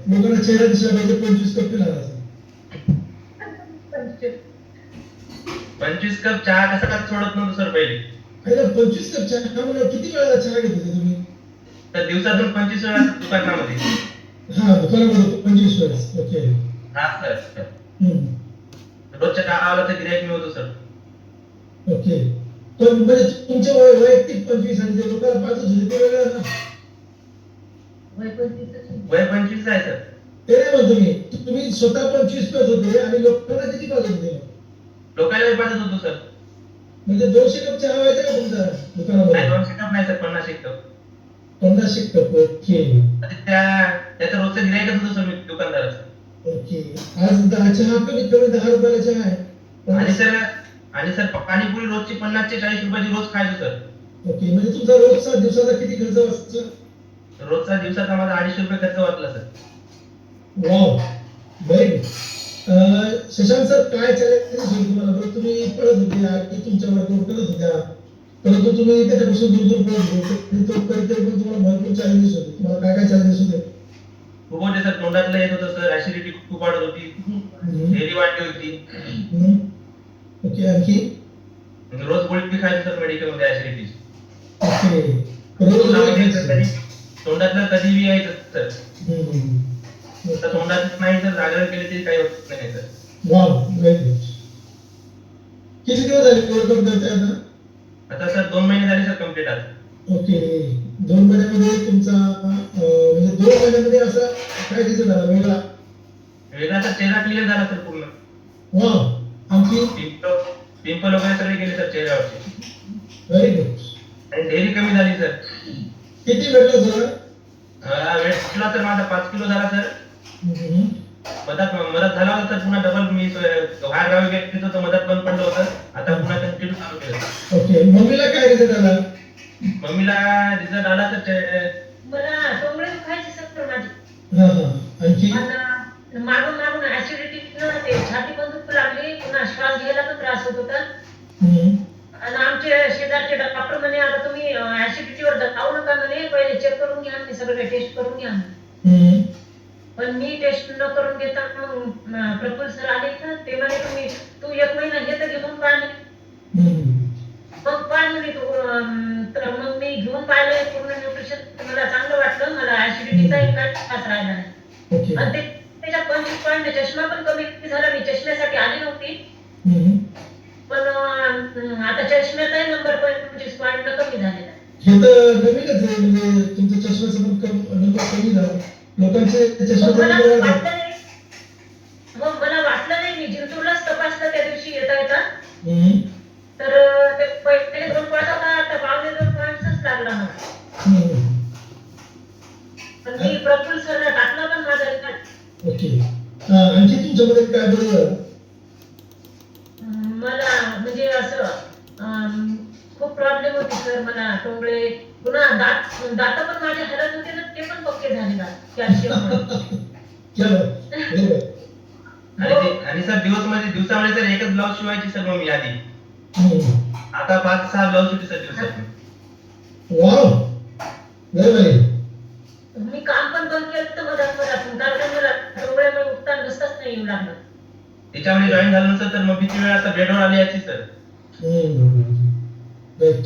लोकांना चेहरा दिसला पाहिजे 25 कप पिला असेल. 25 कप चहा कसा का सोडत नव्हतं सर पहिले. पहिला 25 कप चहा म्हणजे किती वेळा चहा घेत होते तुम्ही? तर दिवसातून 25 वेळा दुकानामध्ये. हा दुकानामध्ये 25 वेळेस. ओके. हा सर. रोजच्या चहावाला तर गिऱ्हाईक मिळतो सर. ओके. पण म्हणजे तुमचे वैयक्तिक 25 आणि ते लोकांना पाचच होते ते वेगळं ना. वय 25 आहे सर. ते नाही म्हणतो मी, तुम्ही स्वतः 25 पेत होते आणि लोकांना किती पाजत होते? लोकांना पाजत होतो सर. म्हणजे 200 कप चहा व्हायचा का तुमचा दुकानामध्ये? नाही 200 कप नाही सर, 50 कप. 50 कप. ओके. त्याचं रोजचं गिऱ्हाईकच होतं सर मी दुकानदाराचं. ओके. आज चहा कमीत कमी 10 रुपयाला चहा आहे. आणि सर पाणीपुरी रोजची 50 ते 40 रुपयाची रोज खायचो सर. ओके. म्हणजे तुमचा रोजचा दिवसाचा किती खर्च वाचतो? रोजचा दिवसाचा माझा 250 रुपये खर्च वाचला sir. Wow, very good. Shashank sir, काय चॅलेंजेस होते तुम्हाला? बरं तुम्ही पळत होत्या की तुमच्या वर्कआउट करत होत्या, परंतु तुम्ही त्याच्यापासून दूर पळत होते, तो करते पण तुम्हाला भरपूर चॅलेंजेस होते. तुम्हाला काय काय चॅलेंजेस होते? खूप होते सर. तोंडातलं येत होतं सर, ऍसिडिटी खूप वाढत होती, डेअरी वाढली होती. ओके. आणखी रोज गोळी खायचो सर मेडिकल मध्ये ऍसिडिटीची. ओके. तोंडातलं कधीही यायचं सर. तोंडात नाही तर जागरण केले तरी काही होत नाही सर. Wow, very good. किती दिवस झाले वर्कआउट करताय आता? आता सर 2 महिने झाले सर कंप्लीट आज. ओके. 2 महिन्यामध्ये तुमचा म्हणजे 2 महिन्यामध्ये असा काय दिसत झाला वेगळा? वेगळा सर चेहरा क्लिअर झाला सर पूर्ण. वाव. आणखी पिंपल वगैरे सगळे गेले सर चेहऱ्यावरचे. Very good. आणि डेअरी कमी झाली सर. किती वेट लॉस झाला? वेट वाढला सर माझा 5 किलो झाला सर. मदत झाला होता सर, पुन्हा डबल मी बाहेर गावी गेलो होतो, मदत बंद पडलं होतं, आता पुन्हा कंटिन्यू चालू केलं. ओके. मम्मीला काय रिझल्ट आला? मम्मीला रिझल्ट आला तर मला टोंगळे दुखायचे सर माझी. आणखी मागून मागून ऍसिडिटी ते छाती पण दुखू लागली, पुन्हा श्वास घ्यायला पण त्रास होत होता. आणि आमचे शेजारचे डॉक्टर म्हणे आता तुम्ही ऍसिडिटीवर जाऊ नका म्हणे, पहिले चेक करून घ्या म्हणे, सगळे टेस्ट करून घ्या म्हणे. पण मी टेस्ट न करून घेता मग प्रफुल्ल सर आले तर ते म्हणे तू 1 महिना हे तर घेऊन पाहिले. मग पाय म्हणे तू, तर मग मी घेऊन पाहिलं पूर्ण न्यूट्रिशन, मला चांगलं वाटलं, मला ऍसिडिटीचा इफेक्ट त्रास राहिला नाही. आणि त्याच्यात 25 पॉईंट चष्मा पण कमी झाला. मी चष्म्यासाठी आली नव्हती, पण आता चष्म्याचाही नंबर 25 पॉईंट कमी झालेला आहे. हे तर नवीनच आहे, म्हणजे तुमच्या चष्म्याचा पण नंबर कमी झाला. लोकांचे चष्म्याचा नंबर वाढला. मला वाटलं नाही. मी जिंतूरलाच तपासलं त्या दिवशी येता येता, तर ते पहिले 2 पॉईंट होता, आता 2.5 पॉईंटच लागला मला. पण मी प्रफुल्ल सरला टाकला पण माझा रिझल्ट. ओके. आणखी तुमच्यामध्ये काय बदल झाला? मला म्हणजे असं खूप प्रॉब्लेम होती सर. मला टोंगळे, पुन्हा दात पण माझे हलत होते ना, ते पण पक्के झाले कॅल्शियम. आणि सर दिवसामध्ये सर एकच ब्लाऊज शिवायची सर मग मी आधी. आता 5-6 ब्लाऊज शिवते सर दिवसातून. Wow, very. मी काम पण बंद केलं तर मधात कारण मला टोंगळ्यामुळे उठता नसताच नाही येऊ लागलं. त्याच्यामध्ये जॉईन झाल्यानंतर तर मग किती वेळा आता बेडवर आली याची सर. राईट.